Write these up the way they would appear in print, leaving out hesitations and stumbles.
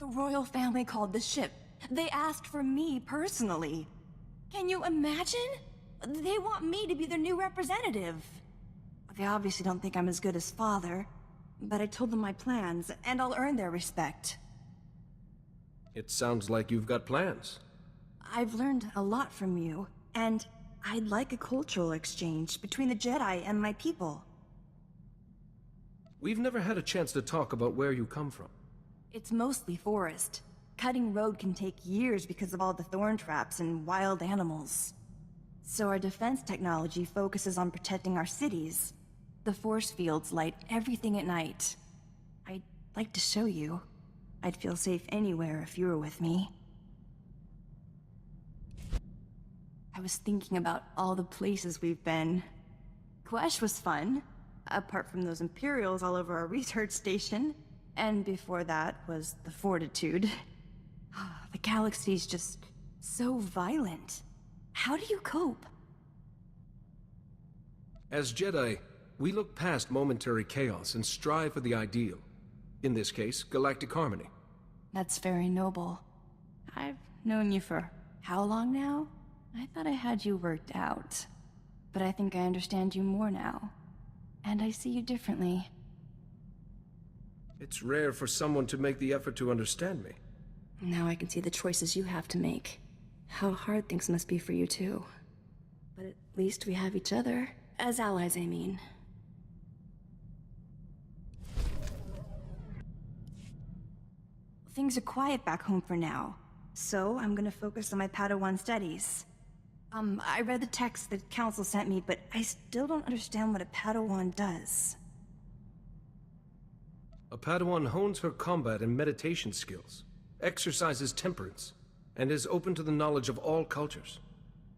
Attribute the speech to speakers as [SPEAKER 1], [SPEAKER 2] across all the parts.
[SPEAKER 1] The royal family called the ship. They asked for me personally. Can you imagine? They want me to be their new representative. They obviously don't think I'm as good as father, but I told them my plans, and I'll earn their respect.
[SPEAKER 2] It sounds like you've got plans.
[SPEAKER 1] I've learned a lot from you, and I'd like a cultural exchange between the Jedi and my people.
[SPEAKER 2] We've never had a chance to talk about where you come from.
[SPEAKER 1] It's mostly forest. Cutting road can take years because of all the thorn traps and wild animals. So our defense technology focuses on protecting our cities. The force fields light everything at night. I'd like to show you. I'd feel safe anywhere if you were with me. I was thinking about all the places we've been. Quesh was fun, apart from those Imperials all over our research station. And before that was the Fortitude. The galaxy's just so violent. How do you cope?
[SPEAKER 2] As Jedi, we look past momentary chaos and strive for the ideal. In this case, galactic harmony.
[SPEAKER 1] That's very noble. I've known you for how long now? I thought I had you worked out. But I think I understand you more now. And I see you differently.
[SPEAKER 2] It's rare for someone to make the effort to understand me.
[SPEAKER 1] Now I can see the choices you have to make. How hard things must be for you too. But at least we have each other. As allies, I mean. Things are quiet back home for now. So I'm gonna focus on my Padawan studies. I read the text the Council sent me, but I still don't understand what a Padawan does.
[SPEAKER 2] A Padawan hones her combat and meditation skills, exercises temperance, and is open to the knowledge of all cultures.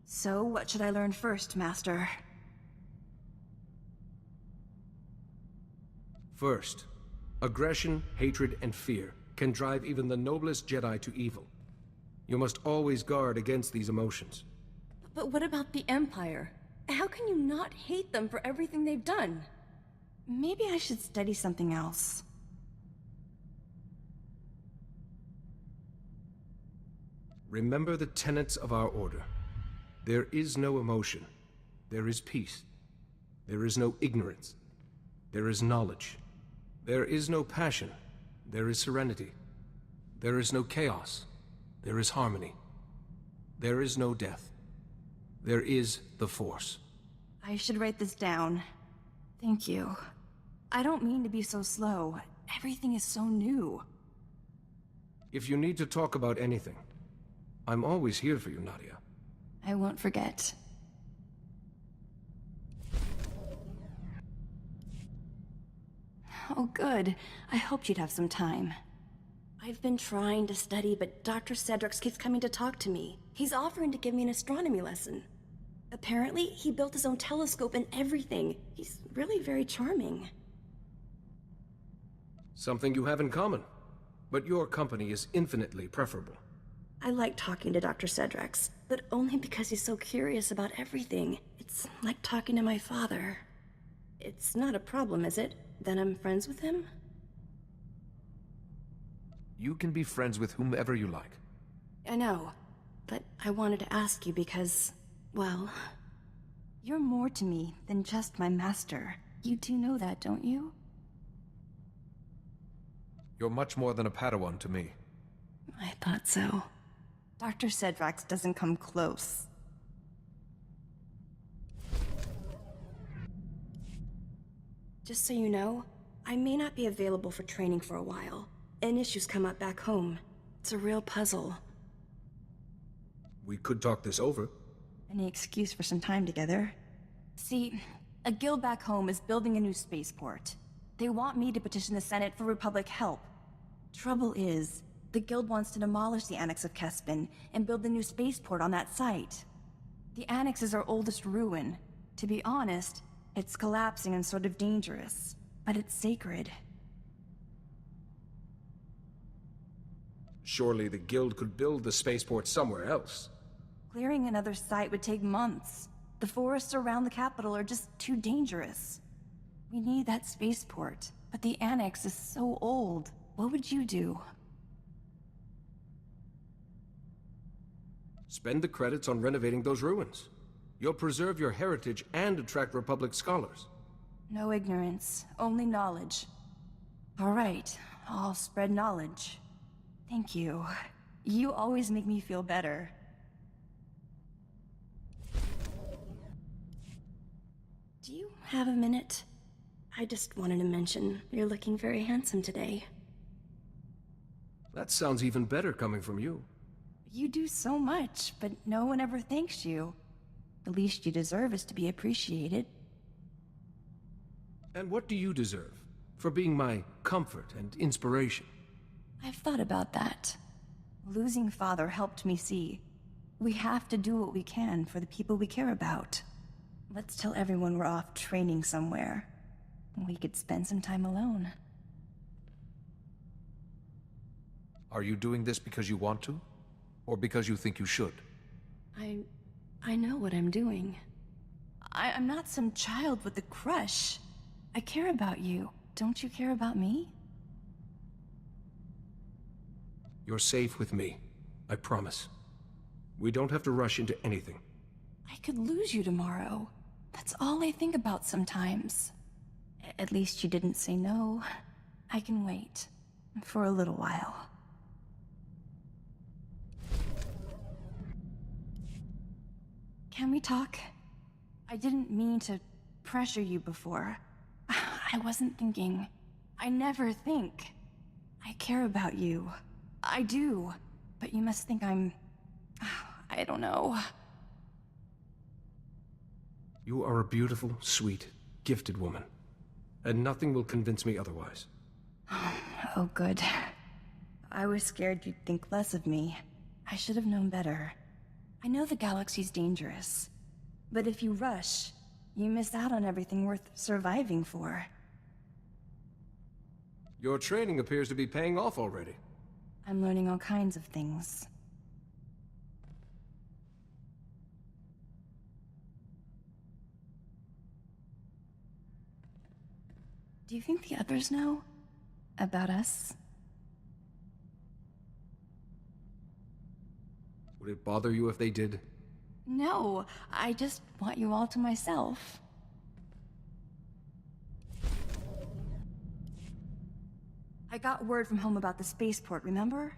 [SPEAKER 1] So, what should I learn first, Master?
[SPEAKER 2] First, aggression, hatred, and fear can drive even the noblest Jedi to evil. You must always guard against these emotions.
[SPEAKER 1] But what about the Empire? How can you not hate them for everything they've done? Maybe I should study something else.
[SPEAKER 2] Remember the tenets of our order. There is no emotion. There is peace. There is no ignorance. There is knowledge. There is no passion. There is serenity. There is no chaos. There is harmony. There is no death. There is the Force.
[SPEAKER 1] I should write this down. Thank you. I don't mean to be so slow. Everything is so new.
[SPEAKER 2] If you need to talk about anything, I'm always here for you, Nadia.
[SPEAKER 1] I won't forget. Oh, good. I hoped you'd have some time. I've been trying to study, but Dr. Cedrix keeps coming to talk to me. He's offering to give me an astronomy lesson. Apparently, he built his own telescope and everything. He's really very charming.
[SPEAKER 2] Something you have in common. But your company is infinitely preferable.
[SPEAKER 1] I like talking to Dr. Cedrix, but only because he's so curious about everything. It's like talking to my father. It's not a problem, is it? That I'm friends with him?
[SPEAKER 2] You can be friends with whomever you like.
[SPEAKER 1] I know, but I wanted to ask you because, well, you're more to me than just my master. You do know that, don't you?
[SPEAKER 2] You're much more than a Padawan to me.
[SPEAKER 1] I thought so. Dr. Cedrix doesn't come close. Just so you know, I may not be available for training for a while. And issues come up back home. It's a real puzzle.
[SPEAKER 2] We could talk this over.
[SPEAKER 1] Any excuse for some time together. See, a guild back home is building a new spaceport. They want me to petition the Senate for Republic help. Trouble is, the guild wants to demolish the Annex of Kespin and build a new spaceport on that site. The Annex is our oldest ruin. To be honest, it's collapsing and sort of dangerous, but it's sacred.
[SPEAKER 2] Surely the guild could build the spaceport somewhere else.
[SPEAKER 1] Clearing another site would take months. The forests around the capital are just too dangerous. We need that spaceport, but the Annex is so old. What would you do?
[SPEAKER 2] Spend the credits on renovating those ruins. You'll preserve your heritage and attract Republic scholars.
[SPEAKER 1] No ignorance, only knowledge. All right, I'll spread knowledge. Thank you. You always make me feel better. Do you have a minute? I just wanted to mention you're looking very handsome today.
[SPEAKER 2] That sounds even better coming from you.
[SPEAKER 1] You do so much, but no one ever thanks you. The least you deserve is to be appreciated.
[SPEAKER 2] And what do you deserve? For being my comfort and inspiration?
[SPEAKER 1] I've thought about that. Losing Father helped me see. We have to do what we can for the people we care about. Let's tell everyone we're off training somewhere. We could spend some time alone.
[SPEAKER 2] Are you doing this because you want to? Or because you think you should?
[SPEAKER 1] I know what I'm doing. I'm not some child with a crush. I care about you. Don't you care about me?
[SPEAKER 2] You're safe with me. I promise. We don't have to rush into anything.
[SPEAKER 1] I could lose you tomorrow. That's all I think about sometimes. At least you didn't say no. I can wait. For a little while. Can we talk? I didn't mean to pressure you before. I wasn't thinking. I never think. I care about you. I do. But you must think I'm... I don't know.
[SPEAKER 2] You are a beautiful, sweet, gifted woman. And nothing will convince me otherwise.
[SPEAKER 1] Oh, good. I was scared you'd think less of me. I should have known better. I know the galaxy's dangerous. But if you rush, you miss out on everything worth surviving for.
[SPEAKER 2] Your training appears to be paying off already.
[SPEAKER 1] I'm learning all kinds of things. Do you think the others know about us?
[SPEAKER 2] Would it bother you if they did?
[SPEAKER 1] No, I just want you all to myself. I got word from home about the spaceport, remember?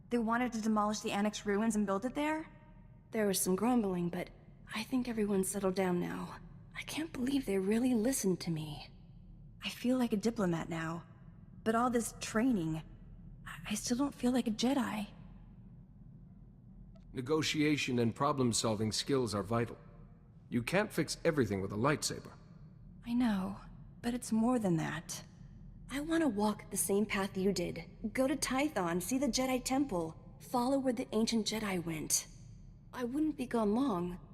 [SPEAKER 1] They wanted to demolish the Annex ruins and build it there? There was some grumbling, but I think everyone's settled down now. I can't believe they really listened to me. I feel like a diplomat now, but all this training, I still don't feel like a Jedi.
[SPEAKER 2] Negotiation and problem-solving skills are vital. You can't fix everything with a lightsaber.
[SPEAKER 1] I know, but it's more than that. I want to walk the same path you did. Go to Tython, see the Jedi Temple, follow where the ancient Jedi went. I wouldn't be gone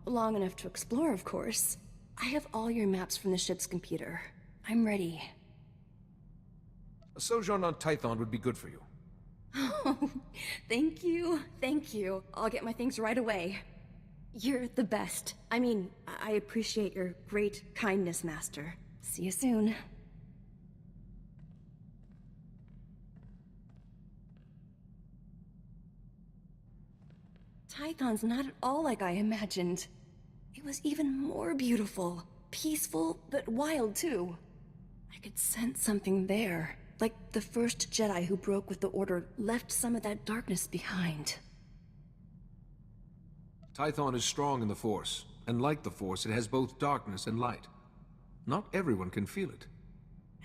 [SPEAKER 1] long enough to explore, of course. I have all your maps from the ship's computer. I'm ready.
[SPEAKER 2] A sojourn on Tython would be good for you.
[SPEAKER 1] Oh, thank you, thank you. I'll get my things right away. You're the best. I mean, I appreciate your great kindness, Master. See you soon. Tython's not at all like I imagined. It was even more beautiful. Peaceful, but wild too. I could sense something there. Like the first Jedi who broke with the Order left some of that darkness behind.
[SPEAKER 2] Tython is strong in the Force, and like the Force, it has both darkness and light. Not everyone can feel it.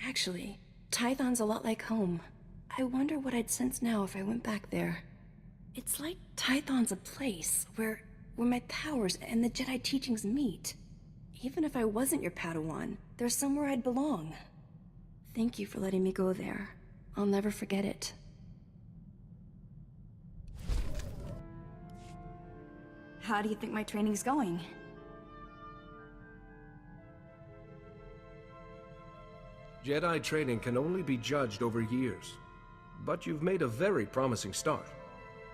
[SPEAKER 1] Actually, Tython's a lot like home. I wonder what I'd sense now if I went back there. It's like Tython's a place where my powers and the Jedi teachings meet. Even if I wasn't your Padawan, there's somewhere I'd belong. Thank you for letting me go there. I'll never forget it. How do you think my training's going?
[SPEAKER 2] Jedi training can only be judged over years. But you've made a very promising start.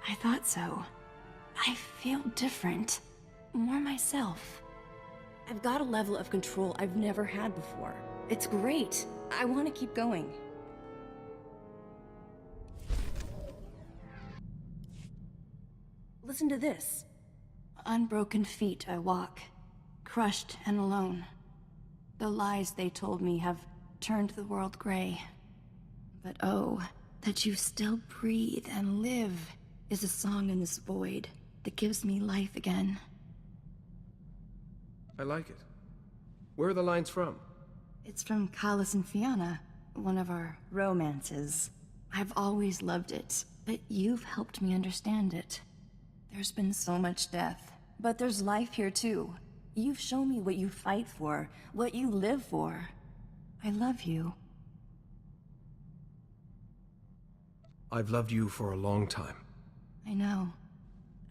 [SPEAKER 1] I thought so. I feel different. More myself. I've got a level of control I've never had before. It's great. I want to keep going. Listen to this. Unbroken feet I walk, crushed and alone. The lies they told me have turned the world gray. But oh, that you still breathe and live is a song in this void that gives me life again.
[SPEAKER 2] I like it. Where are the lines from?
[SPEAKER 1] It's from Callus and Fianna, one of our romances. I've always loved it, but you've helped me understand it. There's been so much death, but there's life here too. You've shown me what you fight for, what you live for. I love you.
[SPEAKER 2] I've loved you for a long time.
[SPEAKER 1] I know.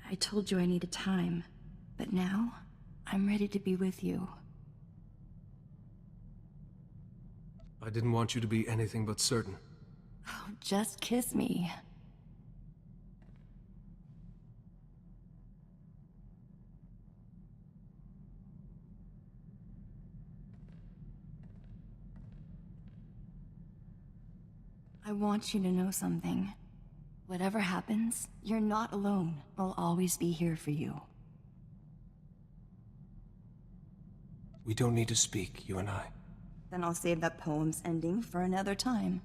[SPEAKER 1] I told you I needed time, but now I'm ready to be with you.
[SPEAKER 2] I didn't want you to be anything but certain.
[SPEAKER 1] Oh, just kiss me. I want you to know something. Whatever happens, you're not alone. I'll always be here for you.
[SPEAKER 2] We don't need to speak, you and I.
[SPEAKER 1] Then I'll save that poem's ending for another time.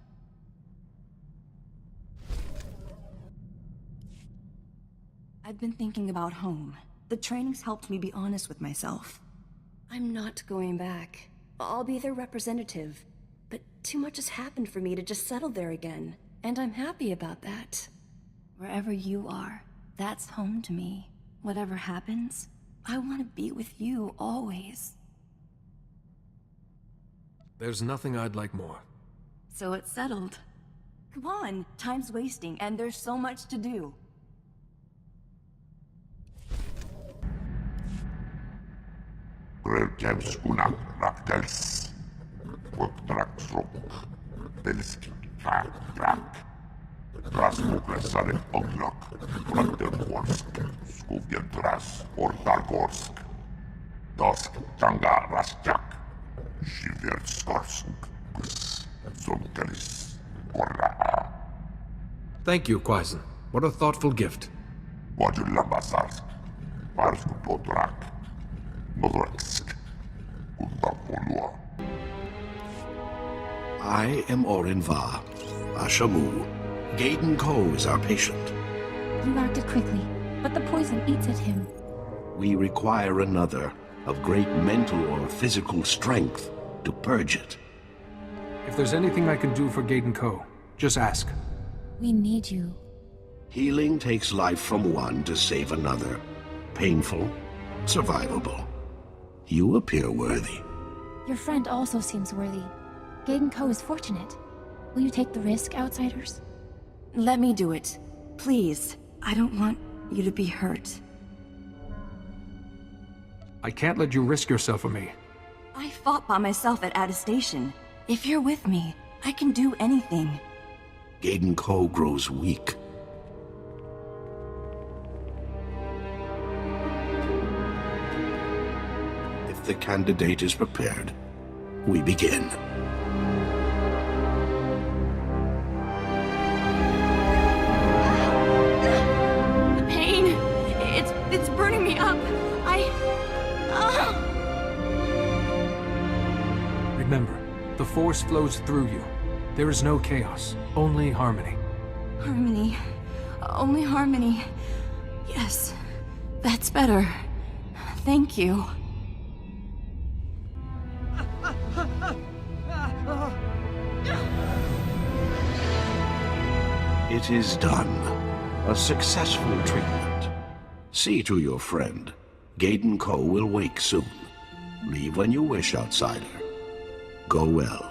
[SPEAKER 1] I've been thinking about home. The training's helped me be honest with myself. I'm not going back. I'll be their representative. But too much has happened for me to just settle there again. And I'm happy about that. Wherever you are, that's home to me. Whatever happens, I want to be with you always.
[SPEAKER 2] There's nothing I'd like more.
[SPEAKER 1] So it's settled. Come on, time's wasting, and there's so much to do.
[SPEAKER 3] Grelkäys unak raktels. Pottraksrok. Pelsk rak. Rasmuklessade ograk. Platterkorsk. Skuggen tras. Portalkorsk. Dosk tanga rasjak. Shiverskorsk. Zonkelis. Korraa.
[SPEAKER 2] Thank you, Quaizen. What a thoughtful gift.
[SPEAKER 3] Modulla basarsk. Parsku potrak. Modraksk. Kuntakulua.
[SPEAKER 4] I am Orin Va, Ashamu. Gaiden Ko is our patient.
[SPEAKER 5] You acted quickly, but the poison eats at him.
[SPEAKER 4] We require another of great mental or physical strength to purge it.
[SPEAKER 2] If there's anything I can do for Gaiden Ko, just ask.
[SPEAKER 5] We need you.
[SPEAKER 4] Healing takes life from one to save another. Painful, survivable. You appear worthy.
[SPEAKER 5] Your friend also seems worthy. Gaiden Ko is fortunate. Will you take the risk, outsiders?
[SPEAKER 1] Let me do it. Please. I don't want you to be hurt.
[SPEAKER 2] I can't let you risk yourself for me.
[SPEAKER 1] I fought by myself at Attestation. If you're with me, I can do anything.
[SPEAKER 4] Gaiden Ko grows weak. If the candidate is prepared, we begin.
[SPEAKER 1] The pain, it's burning me up.
[SPEAKER 2] Remember, the Force flows through you. There is no chaos, only harmony.
[SPEAKER 1] Harmony. Only harmony. Yes, that's better. Thank you.
[SPEAKER 4] It is done. A successful treatment. See to your friend. Gaiden Ko will wake soon. Leave when you wish, outsider. Go well.